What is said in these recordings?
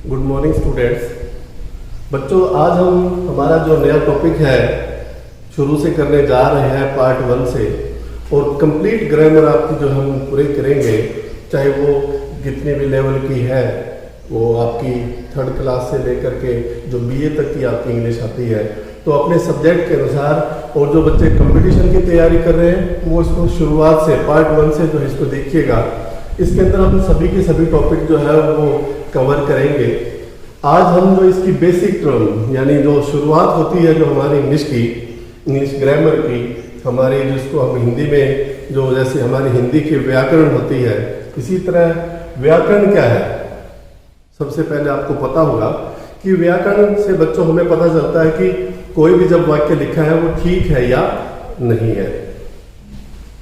Good morning students. बच्चों, आज हम हमारा जो नया टॉपिक है शुरू से करने जा रहे हैं पार्ट 1 से, और कंप्लीट ग्रामर आपकी जो हम पूरे करेंगे, चाहे वो कितने भी लेवल की है, वो आपकी 3rd क्लास से लेकर के जो BA तक की आपकी इंग्लिश आती है, तो अपने सब्जेक्ट के अनुसार। और जो बच्चे कंपटीशन की तैयारी कर रहे हैं वो इसको शुरुआत से पार्ट 1 से जो इसको देखिएगा। इसके अंदर हम सभी के सभी टॉपिक जो है वो कवर करेंगे। आज हम जो इसकी बेसिक टर्म यानी जो शुरुआत होती है जो हमारी इंग्लिश ग्रामर की, हमारी जिसको हम हिंदी में जो जैसे हमारी हिंदी की व्याकरण होती है, इसी तरह व्याकरण क्या है। सबसे पहले आपको पता होगा कि व्याकरण से बच्चों हमें पता चलता है कि कोई भी जब वाक्य लिखा है वो ठीक है या नहीं है।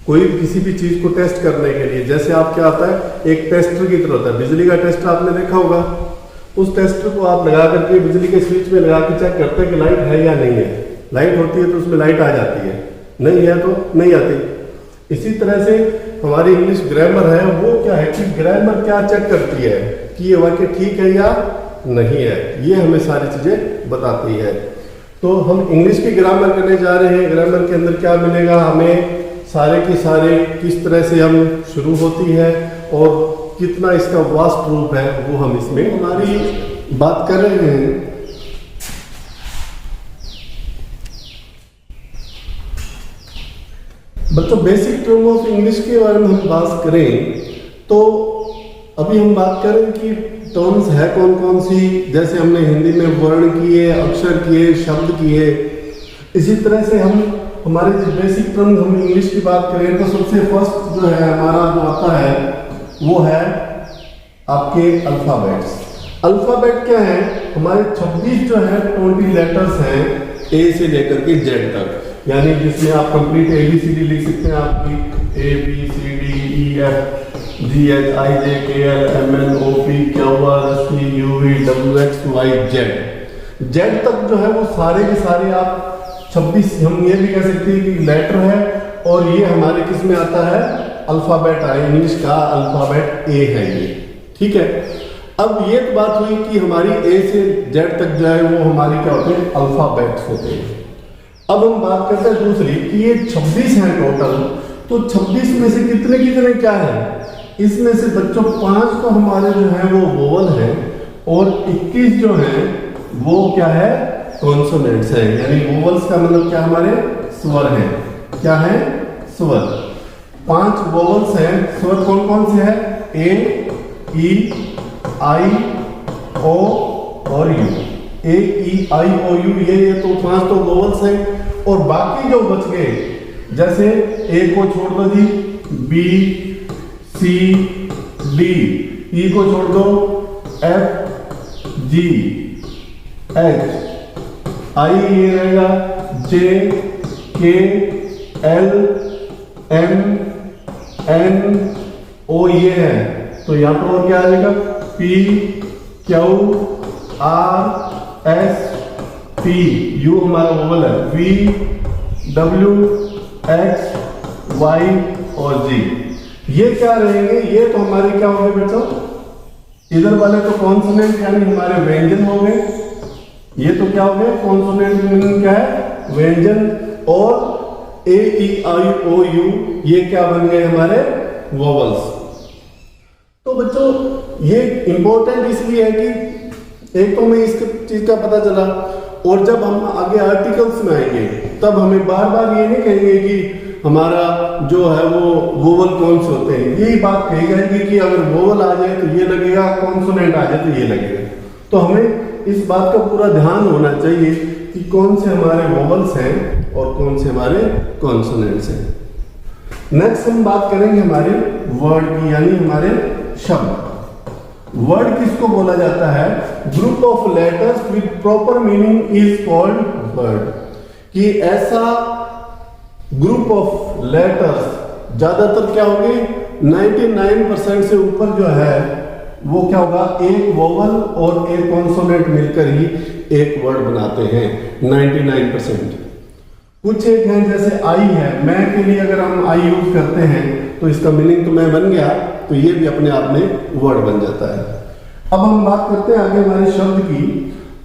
कोई किसी भी चीज को टेस्ट करने के लिए, जैसे आप क्या आता है एक टेस्टर की तरह होता है। बिजली का टेस्टर आपने देखा होगा, उस टेस्टर को आप लगा करके बिजली के स्विच में लगा के चेक करते हैं कि लाइट है या नहीं है। लाइट होती है तो उसमें लाइट आ जाती है, नहीं है तो नहीं आती। इसी तरह से हमारी इंग्लिश ग्रामर है, वो क्या है कि ग्रामर क्या चेक करती है कि ये वाक्य ठीक है या नहीं है, ये हमें सारी चीजें बताती है। तो हम इंग्लिश की ग्रामर करने जा रहे हैं। ग्रामर के अंदर क्या मिलेगा हमें, सारे के सारे किस तरह से हम शुरू होती है और कितना इसका वास्ट रूप है, वो हम इसमें हमारी बात कर रहे हैं। बच्चों, बेसिक टर्म ऑफ इंग्लिश के बारे में हम बात करें तो अभी हम बात करें कि टर्म्स है कौन कौन सी। जैसे हमने हिंदी में वर्ण किए, अक्षर किए, शब्द किए, इसी तरह से हम हमारे जो बेसिक टर्म हम इंग्लिश की बात करें तो सबसे फर्स्ट जो है हमारा जो आता है वो है आपके अल्फाबेट्स। अल्फाबेट क्या है, हमारे 26 जो है 20 लेटर्स हैं A से लेकर के Z तक, यानी जिसमें आप कंप्लीट ABCD लिख सकते हैं आपकी ABCDEFGHIJKLMNOPQRSTUVWXYZ। Z तक जो है वो सारे के सारे आप 26, हम ये भी कह सकते हैं कि लेटर है, और ये हमारे किस में आता है, अल्फाबेट है। इंग्लिश का अल्फाबेट A है ये, ठीक है। अब ये तो बात हुई कि हमारी A से Z तक जो है वो हमारी क्या होते हैं, अल्फाबेट्स होते हैं। अब हम बात करते हैं दूसरी कि ये 26 हैं टोटल, तो 26 में से कितने कितने क्या है, इसमें से बच्चों 5 तो हमारे जो है वो वोवल है, और 21 जो है वो क्या है, कॉन्सोनेंट्स है। यानी वोवल्स का मतलब क्या, हमारे स्वर हैं। क्या है, स्वर। 5 वोवल्स हैं। स्वर कौन कौन से हैं, A, E, I, O और U। A, E, I, O, U, ये तो 5 तो वोवल्स हैं। और बाकी जो बच गए, जैसे A को छोड़ दो जी, B, C, D, E को छोड़ दो, F, G, H, I ये रहेगा, J, K, L, M, N, O ये है। तो यहाँ पर और क्या आ जाएगा, P, Q, R, S, T, U हमारा वोवल है, V, W, X, Y और G। ये क्या रहेंगे, ये तो हमारे क्या होंगे बच्चों, इधर वाले तो कॉन्सोनेंट यानी हमारे व्यंजन हो गए। ये तो क्या हो गए, कॉन्सोनेंट मीनिंग क्या है, व्यंजन। और A, E, I, O, U ये क्या बन गए, हमारे वोवल्स। तो बच्चों ये इंपॉर्टेंट इसलिए है कि एक तो हमें इस चीज का पता चला, और जब हम आगे आर्टिकल्स में आएंगे तब हमें बार बार ये नहीं कहेंगे कि हमारा जो है वो वोवल कौन से होते हैं। यही बात कही जाएगी कि अगर वोवल आ जाए तो ये लगेगा, कॉन्सोनेंट आ जाए तो ये लगेगा। तो हमें इस बात का पूरा ध्यान होना चाहिए कि कौन से हमारे वोवल्स हैं और कौन से हमारे कॉन्सोनेंट्स हैं। नेक्स्ट हम बात करेंगे हमारे वर्ड की, यानी हमारे शब्द। वर्ड किसको बोला जाता है, group of letters with proper meaning is called word. कि ऐसा ग्रुप ऑफ लेटर्स, ज्यादातर क्या होंगे, 99% से ऊपर जो है वो क्या होगा, एक वोवल और एक कॉन्सोनेंट मिलकर ही एक वर्ड बनाते हैं 99%। कुछ एक हैं जैसे आई है, मैं के लिए अगर हम आई यूज करते हैं तो इसका मीनिंग तो मैं बन गया, तो ये भी अपने आप में वर्ड बन जाता है। अब हम बात करते हैं आगे हमारे शब्द की।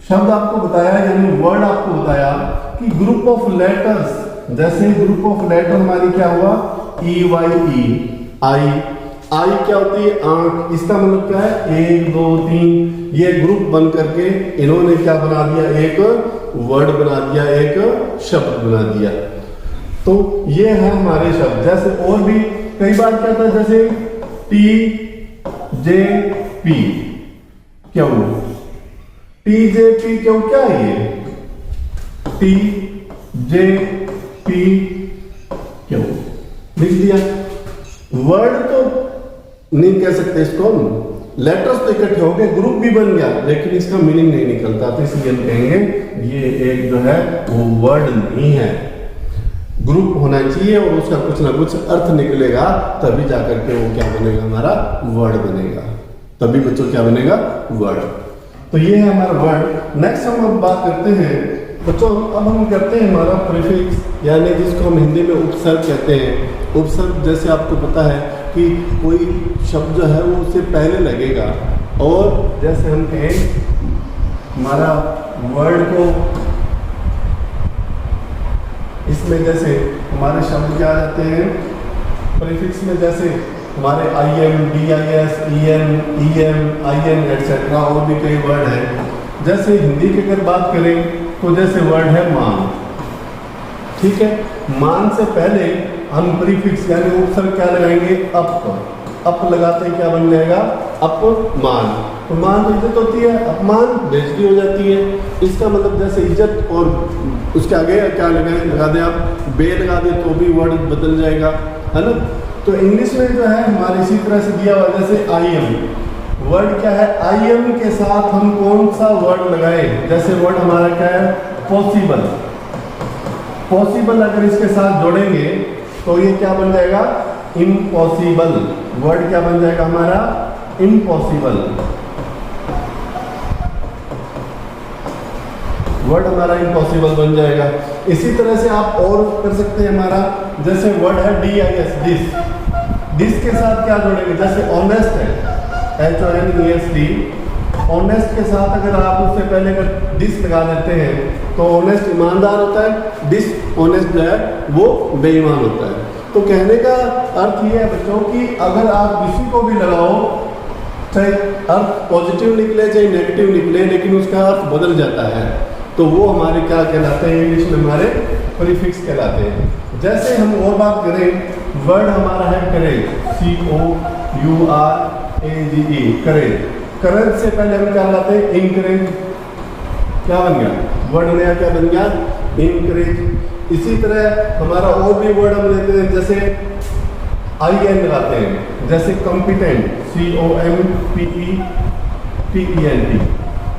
शब्द आपको बताया यानी वर्ड आपको बताया कि ग्रुप ऑफ लेटर्स, जैसे ग्रुप ऑफ लेटर हमारी क्या हुआ, ई वाई ई, आई, आई क्या होती है, आंख, इसका मतलब क्या है, 1 2 3, ये ग्रुप बन करके इन्होंने क्या बना दिया, एक वर्ड बना दिया, एक शब्द बना दिया। तो ये है हमारे शब्द। जैसे और भी कई बार क्या था, जैसे टी जे पी क्यों, टी जे पी क्यों, क्या है ये, टी जे पी क्यों लिख दिया। वर्ड तो नहीं कह सकते इसको हम, लेटर्स तो इकट्ठे हो गए, ग्रुप भी बन गया, लेकिन इसका मीनिंग नहीं निकलता, तो इसलिए हम कहेंगे ये एक जो है वो वर्ड नहीं है। ग्रुप होना चाहिए और उसका कुछ ना कुछ अर्थ निकलेगा, तभी जाकर के वो क्या बनेगा, हमारा वर्ड बनेगा। तभी बच्चों क्या बनेगा, वर्ड। तो ये है हमारा वर्ड। नेक्स्ट हम अब बात करते हैं बच्चों, अब हम करते हैं हमारा प्रीफिक्स, यानी जिसको हम हिंदी में उपसर्ग कहते हैं। उपसर्ग जैसे आपको पता है कि कोई शब्द जो है वो उससे पहले लगेगा, और जैसे हम कहें हमारा वर्ड को, इसमें जैसे हमारे शब्द क्या आ जाते हैं प्रीफिक्स में, जैसे हमारे I M, D I S, E N, E M, I N etcetera, और भी कई वर्ड हैं। जैसे हिंदी की अगर बात करें तो जैसे वर्ड है मान, ठीक है, मान से पहले हम प्रीफिक्स यानी उपसर्ग क्या लगाएंगे, अप लगाते हैं, क्या बन जाएगा, अपमान। तो मान तो इज्जत होती है, अपमान बेइज्जती हो जाती है। इसका मतलब जैसे इज्जत और उसके आगे क्या लगा दें आप, बे लगा दें तो भी वर्ड बदल जाएगा, है ना। तो इंग्लिश में जो है हमारे इसी तरह से दिया हुआ, जैसे आई एम, वर्ड क्या है, आई एम के साथ हम कौन सा वर्ड लगाए, जैसे वर्ड हमारा क्या है, पॉसिबल। पॉसिबल अगर इसके साथ जोड़ेंगे तो ये क्या बन जाएगा, इम्पॉसिबल। वर्ड क्या बन जाएगा हमारा, इम्पॉसिबल। वर्ड हमारा इम्पॉसिबल बन जाएगा। इसी तरह से आप और कर सकते हैं हमारा, जैसे वर्ड है D I S, dis, dis के साथ क्या जोड़ेंगे, जैसे ऑनेस्ट है, H O N E S T, honest के साथ अगर आप उससे पहले अगर डिस लगा देते हैं तो ऑनेस्ट ईमानदार होता है, डिस ऑनेस्ट जो है वो बेईमान होता है। तो कहने का अर्थ ये है बच्चों कि अगर आप किसी को भी लगाओ, चाहे अर्थ पॉजिटिव निकले चाहे नेगेटिव निकले, लेकिन उसका अर्थ बदल जाता है, तो वो हमारे क्या कहलाते हैं, इंग्लिश में हमारे प्रीफिक्स कहलाते हैं। जैसे हम और बात करें, वर्ड हमारा है करेज, सी ओ यू आर ए जी ई, करेज। करेज से पहले हम क्या लगाते हैं, इनकरेज, क्या बन गया, वर्ड नया क्या बन गया, इनकरेज। इसी तरह हमारा और भी वर्ड हम लेते हैं, जैसे आई एन लगाते हैं, जैसे competent, C O M P E T E N T,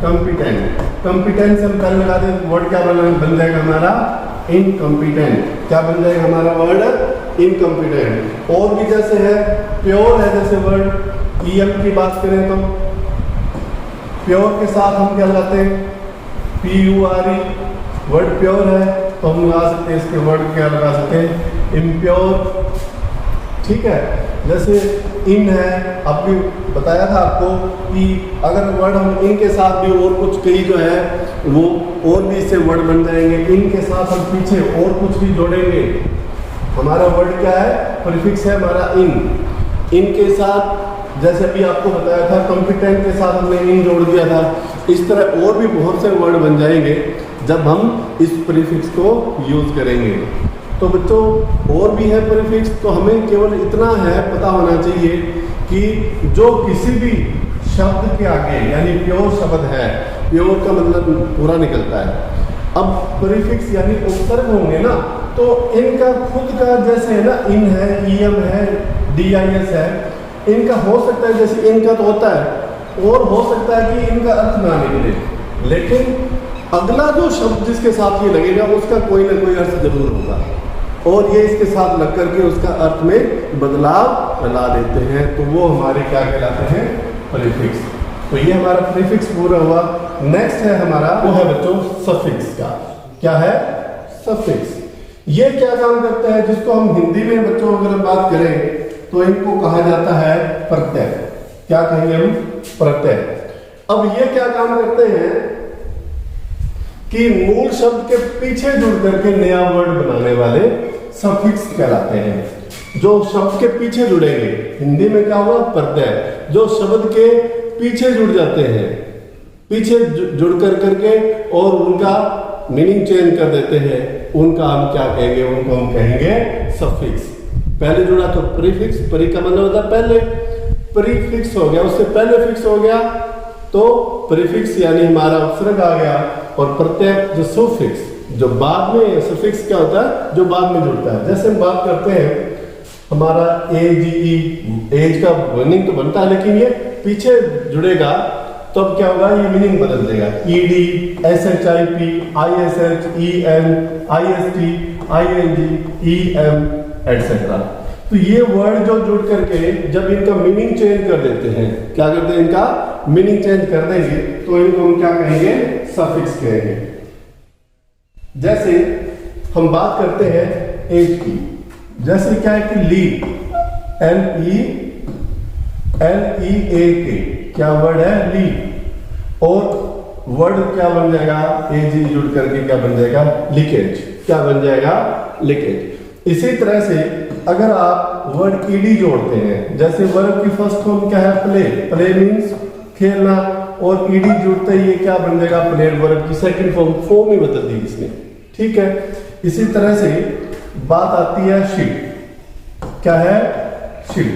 competent. Competent से हम पहले लगा दें, वर्ड क्या बन जाएगा हमारा, इनकॉम्पिटेंट। क्या बन जाएगा हमारा वर्ड, इनकॉम्पिटेंट। और भी जैसे है प्योर है, जैसे वर्ड ई एम की बात करें तो प्योर के साथ हम क्या लगाते हैं, P U R E, word pure है तो हम लगा सकते हैं इसके वर्ड क्या लगा सकते हैं, इम्प्योर, ठीक है। जैसे इन है, अभी बताया था आपको कि अगर वर्ड हम इन के साथ भी और कुछ कई जो है वो और भी इससे वर्ड बन जाएंगे। इन के साथ हम पीछे और कुछ भी जोड़ेंगे, हमारा वर्ड क्या है, प्रीफिक्स है हमारा इन। इन के साथ जैसे अभी आपको बताया था, कॉम्पिटेंट के साथ हमने इन जोड़ दिया था। इस तरह और भी बहुत से वर्ड बन जाएंगे जब हम इस प्रीफिक्स को यूज करेंगे। तो बच्चों और भी है प्रीफिक्स, तो हमें केवल इतना है पता होना चाहिए कि जो किसी भी शब्द के आगे यानी प्योर शब्द है, प्योर का मतलब पूरा निकलता है। अब प्रीफिक्स यानी उपसर्ग होंगे ना, तो इनका खुद का जैसे है ना, इन है, ई एम है, डी आई एस है, इनका हो सकता है जैसे इनका तो होता है, और हो सकता है कि इनका अर्थ ना निकले, लेकिन अगला जो शब्द जिसके साथ ये लगेगा उसका कोई ना कोई अर्थ जरूर होगा, और ये इसके साथ लग करके उसका अर्थ में बदलाव ला देते हैं, तो वो हमारे क्या कहलाते हैं, प्रीफिक्स। तो ये हमारा प्रीफिक्स पूरा हुआ। नेक्स्ट है हमारा, वो है बच्चों सफिक्स का। क्या है, सफिक्स। ये क्या काम करता है, जिसको हम हिंदी में बच्चों अगर हम बात करें तो इनको कहा जाता है प्रत्यय। क्या कहेंगे हम, प्रत्यय। अब ये क्या काम करते हैं कि मूल शब्द के पीछे जुड़ करके नया वर्ड बनाने वाले सफिक्स कहलाते हैं। जो शब्द के पीछे जुड़ेंगे, हिंदी में क्या हुआ, प्रत्यय, जो शब्द के पीछे जुड़ जाते हैं, पीछे जुड़ कर करके और उनका मीनिंग चेंज कर देते हैं, उनका हम क्या कहेंगे, उनको हम कहेंगे सफिक्स। पहले जुड़ा तो प्रीफिक्स, परी का मतलब होता है पहले, प्रीफिक्स हो गया, उससे पहले फिक्स हो गया तो प्रीफिक्स यानी हमारा उपसर्ग आ गया, और प्रत्यय जो सुफिक्स जो बाद में, सफिक्स क्या होता है जो बाद में जुड़ता है। जैसे हम बात करते हैं हमारा एजीई, एज का मीनिंग तो बनता है लेकिन ये पीछे जुड़ेगा तो अब क्या होगा, ये मीनिंग बदल देगा। ED, SHIP, ISH, EN, IST, ING, EM etcetera. तो ये वर्ड जो जुड़ करके जब इनका मीनिंग चेंज कर देते हैं, क्या करते हैं, इनका मीनिंग चेंज कर देंगे तो इनको हम क्या कहेंगे, सफिक्स कहेंगे। जैसे हम बात करते हैं एज की, जैसे क्या है कि लीड, LEAK, क्या वर्ड है, लीड, और वर्ड क्या बन जाएगा, एज जुड़ करके क्या बन जाएगा, लीकेज, क्या बन जाएगा, लीकेज। इसी तरह से अगर आप वर्ड ईडी जोड़ते हैं, जैसे वर्ड की फर्स्ट फॉर्म क्या है, प्ले, प्ले मीन्स खेलना, और ईडी जुड़ते ही ये क्या बन जाएगा, प्लेड। वर्ड की सेकंड फॉर्म ही बदल दी इसने, ठीक है। इसी तरह से बात आती है शिप, क्या है, शिप।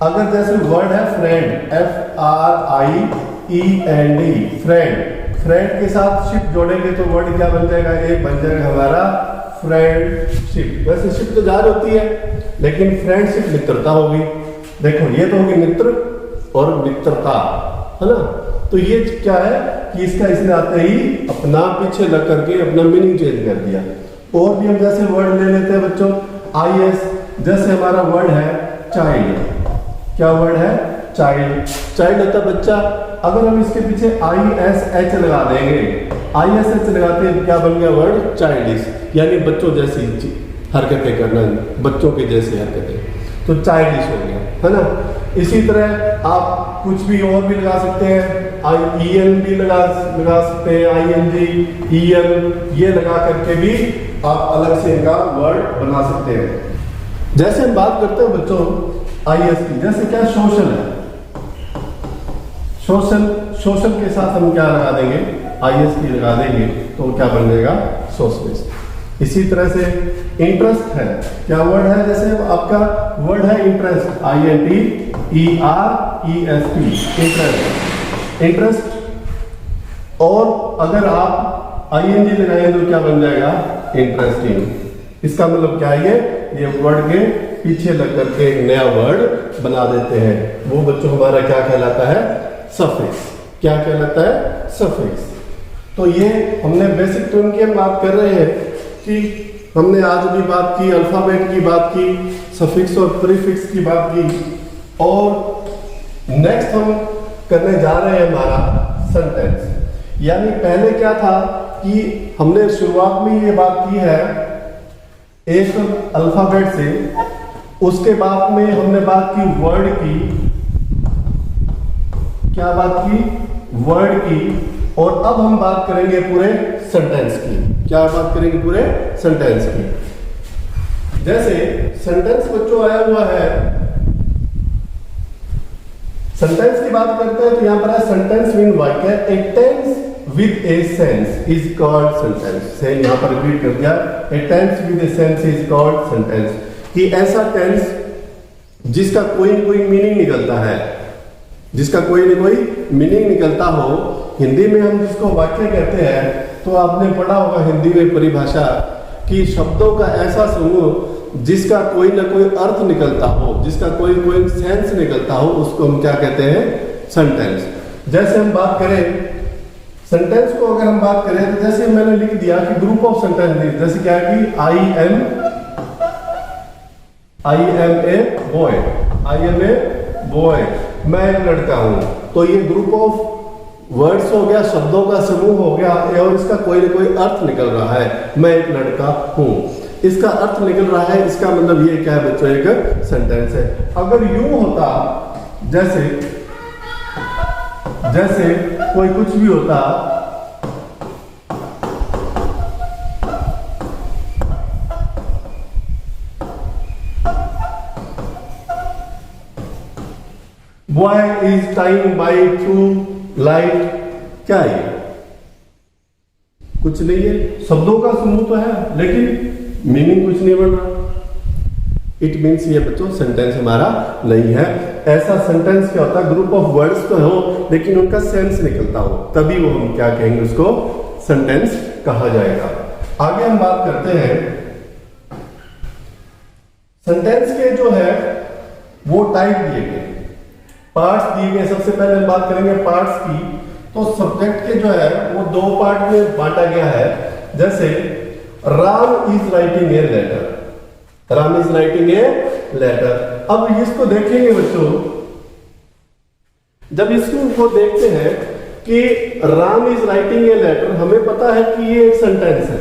अगर जैसे वर्ड है फ्रेंड, FRIEND, फ्रेंड, फ्रेंड के साथ शिप जोड़ेंगे तो वर्ड क्या बन जाएगा, एक बन जाएगा हमारा फ्रेंडशिप। वैसे शिप तो जार होती है लेकिन फ्रेंडशिप मित्रता होगी। देखो ये तो होगी मित्र और मित्रता, है ना। तो ये क्या है कि इसका इसने आते ही अपना पीछे लग करके अपना मीनिंग चेंज कर दिया। और भी हम जैसे वर्ड ले लेते हैं बच्चों, IS, जैसे हमारा वर्ड है चाइल्ड, क्या वर्ड है, चाइल्ड, चाइल्ड होता है बच्चा। अगर हम इसके पीछे ISH लगा देंगे, ISH लगाते हैं क्या बन गया वर्ड, चाइल्डिश, यानी बच्चों जैसी हरकतें करना, बच्चों के जैसी हरकतें, तो चाइल्डिश हो गया, है ना। इसी तरह आप कुछ भी और भी लगा सकते हैं, EN भी लगा सकते हैं, ING, EM, ये लगा करके भी आप अलग से इनका वर्ड बना सकते हैं। जैसे हम बात करते हैं बच्चों IS की, जैसे क्या सोशल है, सोशल के साथ हम क्या लगा देंगे, IS लगा देंगे तो क्या बन जाएगा, सोशलिस्ट। इसी तरह से इंटरेस्ट है, क्या वर्ड है, जैसे आपका वर्ड है इंटरेस्ट, INTEREST, इंटरेस्ट, और अगर आप ING लगाएंगे तो क्या बन जाएगा, इंटरेस्टिंग। इसका मतलब क्या है, ये वर्ड के पीछे लग करके एक नया वर्ड बना देते हैं, वो बच्चों हमारा क्या कहलाता है, सफिक्स। क्या कहलाता है, सफिक्स। तो ये हमने बेसिक टर्म की हम बात कर रहे हैं कि हमने आज भी बात की, अल्फाबेट की बात की, सफिक्स और प्रीफिक्स की बात की, और नेक्स्ट हम करने जा रहे हैं हमारा सेंटेंस। यानी पहले क्या था कि हमने शुरुआत में ये बात की है एक अल्फाबेट से, उसके बाद में हमने बात की वर्ड की, क्या बात की, वर्ड की, और अब हम बात करेंगे पूरे सेंटेंस की। क्या बात करेंगे, पूरे सेंटेंस की। जैसे सेंटेंस बच्चों आया हुआ है, सेंटेंस की बात करते हैं तो यहां पर है सेंटेंस मीन वाक्य, a tense with a sense is called sentence. से यहां पर रिपीट कर दिया, a tense with a sense is called sentence, कि ऐसा टेंस जिसका कोई न कोई मीनिंग निकलता है, जिसका कोई न कोई मीनिंग निकलता हो। हिंदी में हम जिसको वाक्य कहते हैं, तो आपने पढ़ा होगा हिंदी में परिभाषा कि शब्दों का ऐसा समूह जिसका कोई ना कोई अर्थ निकलता हो, जिसका कोई सेंस निकलता हो, उसको हम क्या कहते हैं, सेंटेंस। जैसे हम बात करें सेंटेंस को, अगर हम बात करें तो जैसे मैंने लिख दिया कि ग्रुप ऑफ सेंटेंस, जैसे क्या है कि आई एम ए बॉय, मैं एक लड़का हूं। तो ये ग्रुप ऑफ वर्ड्स हो गया, शब्दों का समूह हो गया, और इसका कोई ना कोई अर्थ निकल रहा है, मैं एक लड़का हूं, इसका अर्थ निकल रहा है, इसका मतलब ये क्या है बच्चों, एक सेंटेंस है। अगर यूं होता, जैसे कोई कुछ भी होता, boy is time by through light, क्या है ये? कुछ नहीं है, शब्दों का समूह तो है लेकिन मीनिंग कुछ नहीं बन रहा। इट मीन्स ये बच्चों सेंटेंस हमारा नहीं है। ऐसा सेंटेंस क्या होता है, ग्रुप ऑफ वर्ड्स तो हो लेकिन उनका सेंस निकलता हो, तभी वो हम क्या कहेंगे, उसको सेंटेंस कहा जाएगा। आगे हम बात करते हैं सेंटेंस के जो है वो टाइप दिए गए, पार्ट्स दिए गए। सबसे पहले हम बात करेंगे पार्ट्स की। तो सब्जेक्ट के जो है वो दो पार्ट में बांटा गया है। जैसे Ram is writing a letter, Ram is writing a letter. अब इसको देखेंगे बच्चों, जब इसको देखते हैं कि Ram is writing a letter, हमें पता है कि ये एक सेंटेंस है।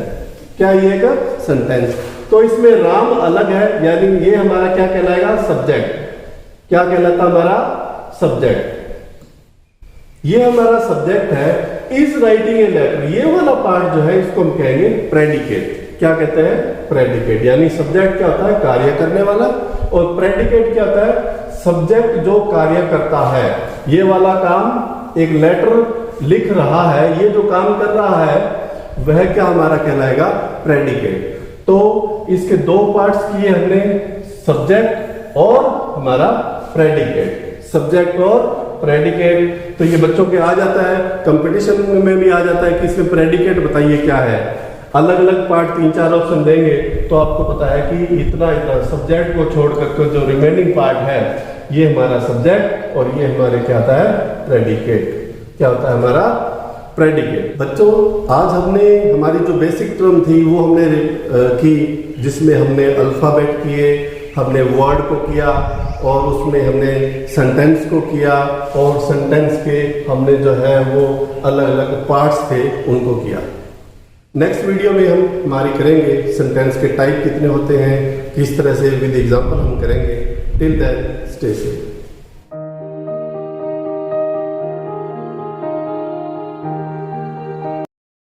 क्या ये एक सेंटेंस? तो इसमें राम अलग है, यानी ये हमारा क्या कहलाएगा, सब्जेक्ट। क्या कहलाता हमारा सब्जेक्ट, ये हमारा सब्जेक्ट है। इज राइटिंग ए लेटर, ये वाला पार्ट जो है इसको हम कहेंगे प्रेडिकेट। क्या कहते हैं, प्रेडिकेट। यानी सब्जेक्ट क्या होता है, कार्य करने वाला, और प्रेडिकेट क्या होता है, सब्जेक्ट जो कार्य करता है। ये वाला काम, एक लेटर लिख रहा है, ये जो काम कर रहा है वह क्या हमारा कहलाएगा, प्रेडिकेट। तो इसके दो पार्ट्स किए हमने, सब्जेक्ट और हमारा प्रेडिकेट, सब्जेक्ट और प्रेडिकेट। तो ये बच्चों के आ जाता है, कंपटीशन में भी आ जाता है कि इसमें प्रेडिकेट बताइए क्या है। अलग अलग पार्ट 3-4 ऑप्शन देंगे तो आपको पता है कि इतना इतना सब्जेक्ट को छोड़कर जो रिमेनिंग पार्ट है ये हमारा सब्जेक्ट और ये हमारे क्या होता है, प्रेडिकेट। क्या होता है हमारा प्रेडिकेट। बच्चों आज हमने हमारी जो बेसिक टर्म थी वो हमने की, जिसमें हमने अल्फाबेट किए, हमने वर्ड को किया और उसमें हमने सेंटेंस को किया, और सेंटेंस के हमने जो है वो अलग अलग पार्ट्स थे उनको किया। नेक्स्ट वीडियो में हम हमारी करेंगे सेंटेंस के टाइप कितने होते हैं, किस तरह से विद एग्जांपल हम करेंगे। Till then stay safe.